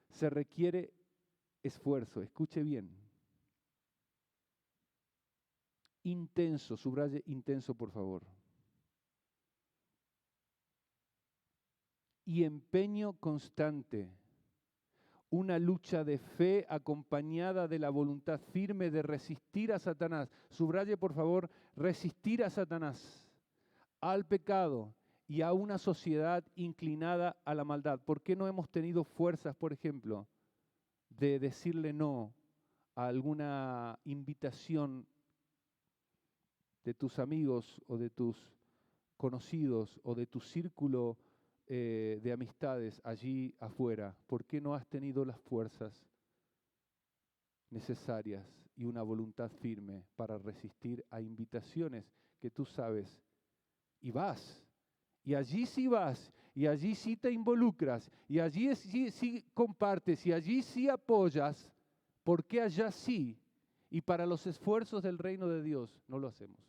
Se requiere esfuerzo, escuche bien. Intenso, subraye intenso por favor. Y empeño constante. Una lucha de fe acompañada de la voluntad firme de resistir a Satanás. Subraye, por favor, resistir a Satanás, al pecado y a una sociedad inclinada a la maldad. ¿Por qué no hemos tenido fuerzas, por ejemplo, de decirle no a alguna invitación de tus amigos o de tus conocidos o de tu círculo de amistades allí afuera? ¿Por qué no has tenido las fuerzas necesarias y una voluntad firme para resistir a invitaciones que tú sabes y vas? Y allí sí vas, y allí sí te involucras, y allí sí compartes, y allí sí apoyas, porque allá sí, y para los esfuerzos del reino de Dios no lo hacemos.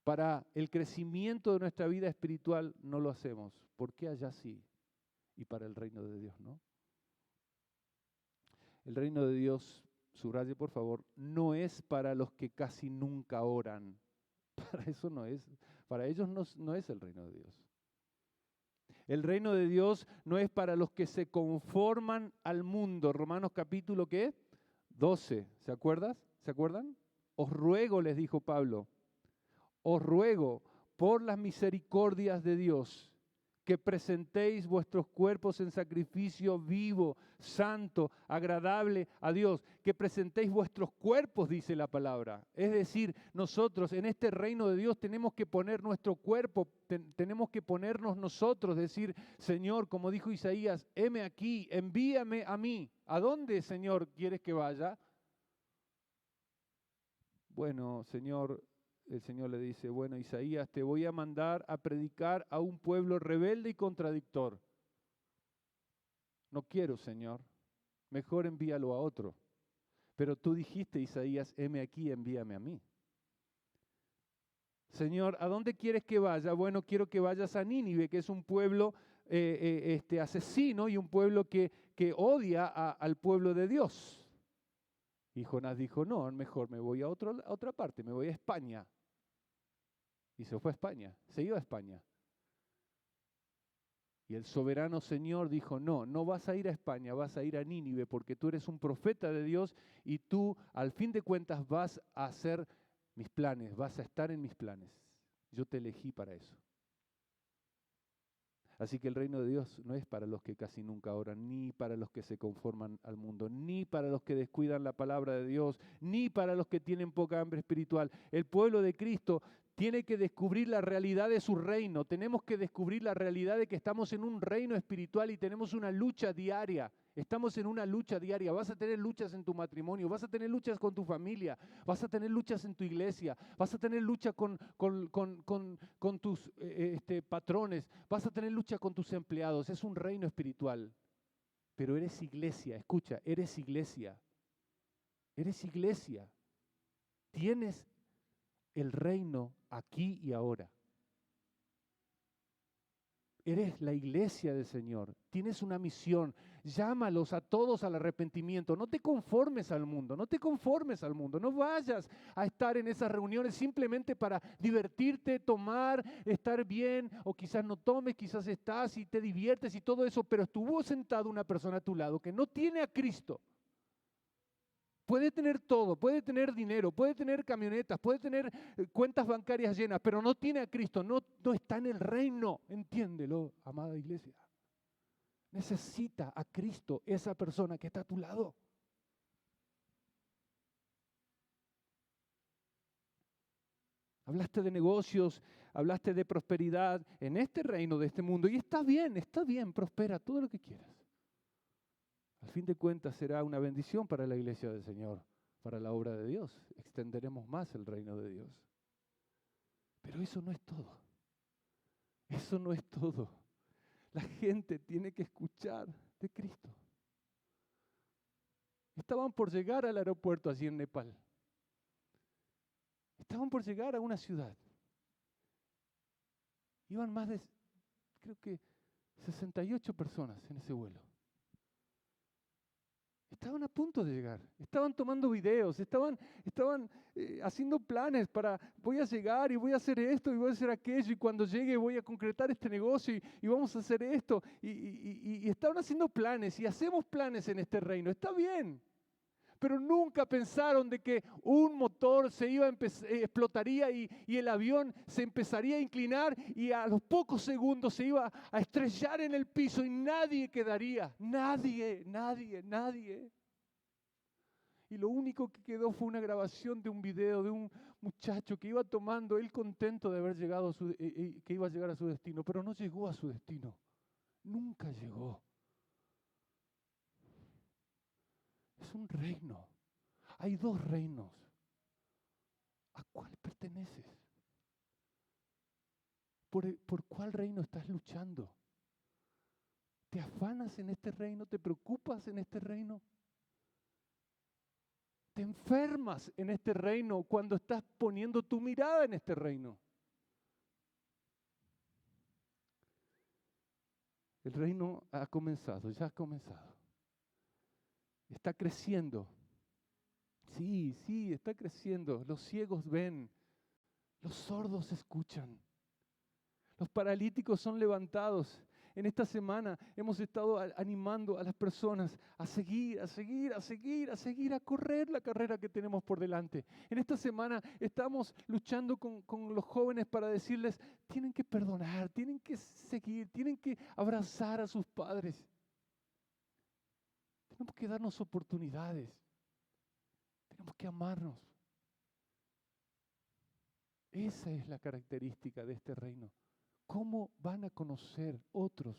Para el crecimiento de nuestra vida espiritual no lo hacemos. ¿Por qué allá sí? Y para el reino de Dios no. El reino de Dios, subraye por favor, no es para los que casi nunca oran. Para eso no es. Para ellos no es el reino de Dios. El reino de Dios no es para los que se conforman al mundo. Romanos capítulo, ¿qué? 12. ¿Se acuerdan? ¿Se acuerdan? Os ruego, les dijo Pablo, os ruego por las misericordias de Dios que presentéis vuestros cuerpos en sacrificio vivo, santo, agradable a Dios, que presentéis vuestros cuerpos, dice la palabra. Es decir, nosotros en este reino de Dios tenemos que poner nuestro cuerpo, tenemos que ponernos nosotros, decir, Señor, como dijo Isaías, heme aquí, envíame a mí. ¿A dónde, Señor, quieres que vaya? Bueno, Señor, el Señor le dice, bueno, Isaías, te voy a mandar a predicar a un pueblo rebelde y contradictor. No quiero, Señor, mejor envíalo a otro. Pero tú dijiste, Isaías, heme aquí, envíame a mí. Señor, ¿a dónde quieres que vaya? Bueno, quiero que vayas a Nínive, que es un pueblo asesino y un pueblo que odia al pueblo de Dios. Y Jonás dijo, no, mejor me voy a otra parte, me voy a España. Y se fue a España, se iba a España. Y el soberano Señor dijo, no, no vas a ir a España, vas a ir a Nínive, porque tú eres un profeta de Dios y tú, al fin de cuentas, vas a hacer mis planes, vas a estar en mis planes. Yo te elegí para eso. Así que el reino de Dios no es para los que casi nunca oran, ni para los que se conforman al mundo, ni para los que descuidan la palabra de Dios, ni para los que tienen poca hambre espiritual. El pueblo de Cristo tiene que descubrir la realidad de su reino. Tenemos que descubrir la realidad de que estamos en un reino espiritual y tenemos una lucha diaria. Estamos en una lucha diaria. Vas a tener luchas en tu matrimonio, vas a tener luchas con tu familia, vas a tener luchas en tu iglesia, vas a tener lucha con tus patrones, vas a tener lucha con tus empleados. Es un reino espiritual. Pero eres iglesia, escucha, eres iglesia. Eres iglesia. Tienes el reino aquí y ahora. Eres la iglesia del Señor, tienes una misión, llámalos a todos al arrepentimiento, no te conformes al mundo, no te conformes al mundo, no vayas a estar en esas reuniones simplemente para divertirte, tomar, estar bien, o quizás no tomes, quizás estás y te diviertes y todo eso, pero estuvo sentado una persona a tu lado que no tiene a Cristo. Puede tener todo, puede tener dinero, puede tener camionetas, puede tener cuentas bancarias llenas, pero no tiene a Cristo, no está en el reino. Entiéndelo, amada iglesia. Necesita a Cristo esa persona que está a tu lado. Hablaste de negocios, hablaste de prosperidad en este reino, de este mundo, y está bien, prospera todo lo que quieras. Al fin de cuentas será una bendición para la iglesia del Señor, para la obra de Dios. Extenderemos más el reino de Dios. Pero eso no es todo. Eso no es todo. La gente tiene que escuchar de Cristo. Estaban por llegar al aeropuerto allí en Nepal. Estaban por llegar a una ciudad. Iban más de, creo que 68 personas en ese vuelo. Estaban a punto de llegar, estaban tomando videos, estaban haciendo planes para voy a llegar y voy a hacer esto y voy a hacer aquello y cuando llegue voy a concretar este negocio y vamos a hacer esto. Y estaban haciendo planes y hacemos planes en este reino, está bien. Pero nunca pensaron de que un motor se iba explotaría y el avión se empezaría a inclinar y a los pocos segundos se iba a estrellar en el piso y nadie quedaría, nadie. Y lo único que quedó fue una grabación de un video de un muchacho que iba tomando, él contento de haber llegado que iba a llegar a su destino, pero no llegó a su destino, nunca llegó. Es un reino. Hay dos reinos. ¿A cuál perteneces? ¿Por cuál reino estás luchando? ¿Te afanas en este reino? ¿Te preocupas en este reino? ¿Te enfermas en este reino cuando estás poniendo tu mirada en este reino? El reino ha comenzado, ya ha comenzado. Está creciendo. Sí, está creciendo. Los ciegos ven, los sordos escuchan, los paralíticos son levantados, En esta semana hemos estado animando a las personas a seguir, a correr la carrera que tenemos por delante. En esta semana estamos luchando con los jóvenes para decirles, tienen que perdonar, tienen que seguir, tienen que abrazar a sus padres. Tenemos que darnos oportunidades. Tenemos que amarnos. Esa es la característica de este reino. ¿Cómo van a conocer otros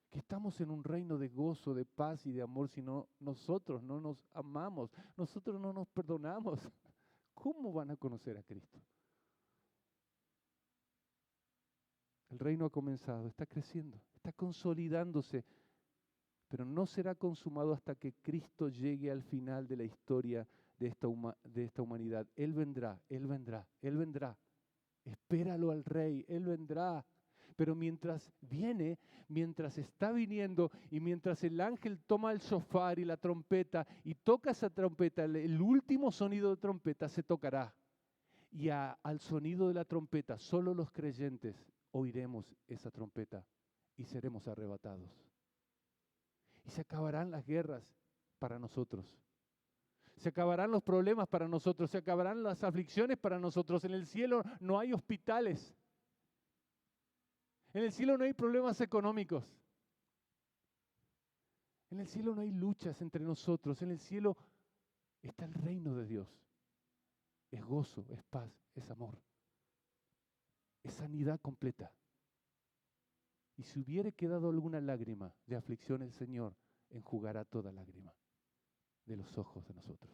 que estamos en un reino de gozo, de paz y de amor si nosotros no nos amamos, nosotros no nos perdonamos? ¿Cómo van a conocer a Cristo? El reino ha comenzado, está creciendo, está consolidándose, pero no será consumado hasta que Cristo llegue al final de la historia de esta humanidad. Él vendrá, Él vendrá, Él vendrá. Espéralo al Rey, Él vendrá. Pero mientras viene, mientras está viniendo y mientras el ángel toma el shofar y la trompeta y toca esa trompeta, el último sonido de trompeta se tocará. Y al sonido de la trompeta, solo los creyentes oiremos esa trompeta y seremos arrebatados. Y se acabarán las guerras para nosotros. Se acabarán los problemas para nosotros, se acabarán las aflicciones para nosotros. En el cielo no hay hospitales. En el cielo no hay problemas económicos. En el cielo no hay luchas entre nosotros. En el cielo está el reino de Dios. Es gozo, es paz, es amor. Es sanidad completa. Y si hubiere quedado alguna lágrima de aflicción, el Señor enjugará toda lágrima de los ojos de nosotros.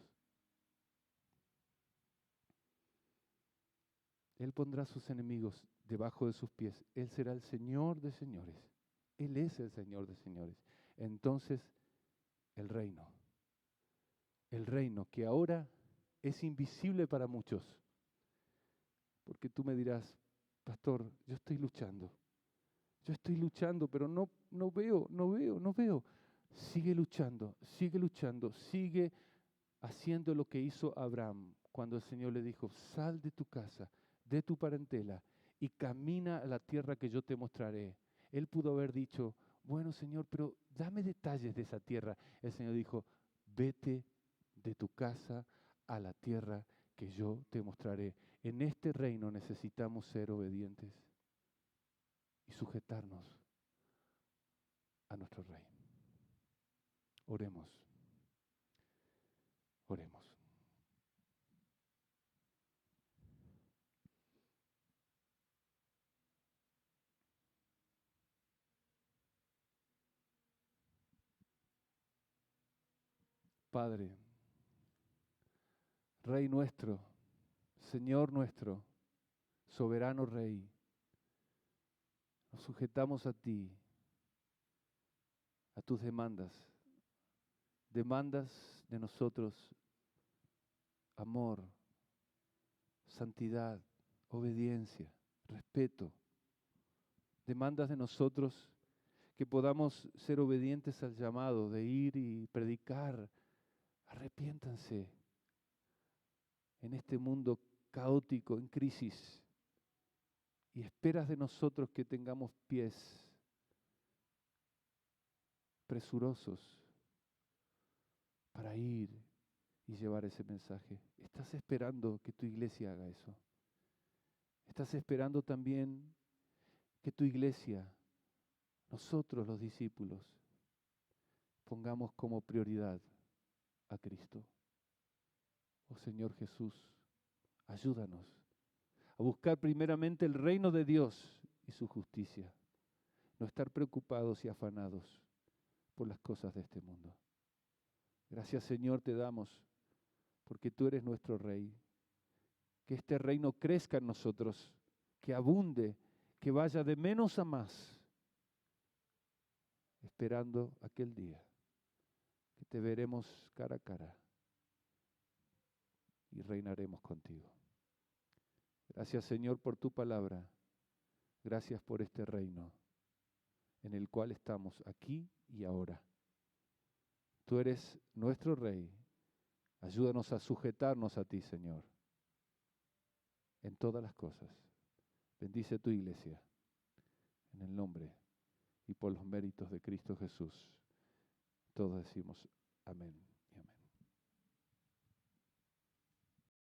Él pondrá a sus enemigos debajo de sus pies. Él será el Señor de señores. Él es el Señor de señores. Entonces, el reino que ahora es invisible para muchos. Porque tú me dirás, pastor, yo estoy luchando, pero no veo. Sigue luchando, sigue haciendo lo que hizo Abraham cuando el Señor le dijo, sal de tu casa, de tu parentela y camina a la tierra que yo te mostraré. Él pudo haber dicho, bueno Señor, pero dame detalles de esa tierra. El Señor dijo, vete de tu casa a la tierra que yo te mostraré. En este reino necesitamos ser obedientes y sujetarnos a nuestro Rey. Oremos. Padre, Rey nuestro, Señor nuestro, soberano Rey, nos sujetamos a ti, a tus demandas de nosotros amor, santidad, obediencia, respeto. Demandas de nosotros que podamos ser obedientes al llamado de ir y predicar. Arrepiéntanse en este mundo caótico, en crisis. Y esperas de nosotros que tengamos pies presurosos para ir y llevar ese mensaje. Estás esperando que tu iglesia haga eso. Estás esperando también que tu iglesia, nosotros los discípulos, pongamos como prioridad a Cristo. Oh Señor Jesús, ayúdanos a buscar primeramente el reino de Dios y su justicia. No estar preocupados y afanados por las cosas de este mundo. Gracias Señor te damos porque tú eres nuestro Rey. Que este reino crezca en nosotros, que abunde, que vaya de menos a más, esperando aquel día que te veremos cara a cara y reinaremos contigo. Gracias Señor por tu palabra, gracias por este reino en el cual estamos aquí y ahora. Tú eres nuestro Rey, ayúdanos a sujetarnos a ti Señor, en todas las cosas. Bendice tu iglesia, en el nombre y por los méritos de Cristo Jesús. Todos decimos amén.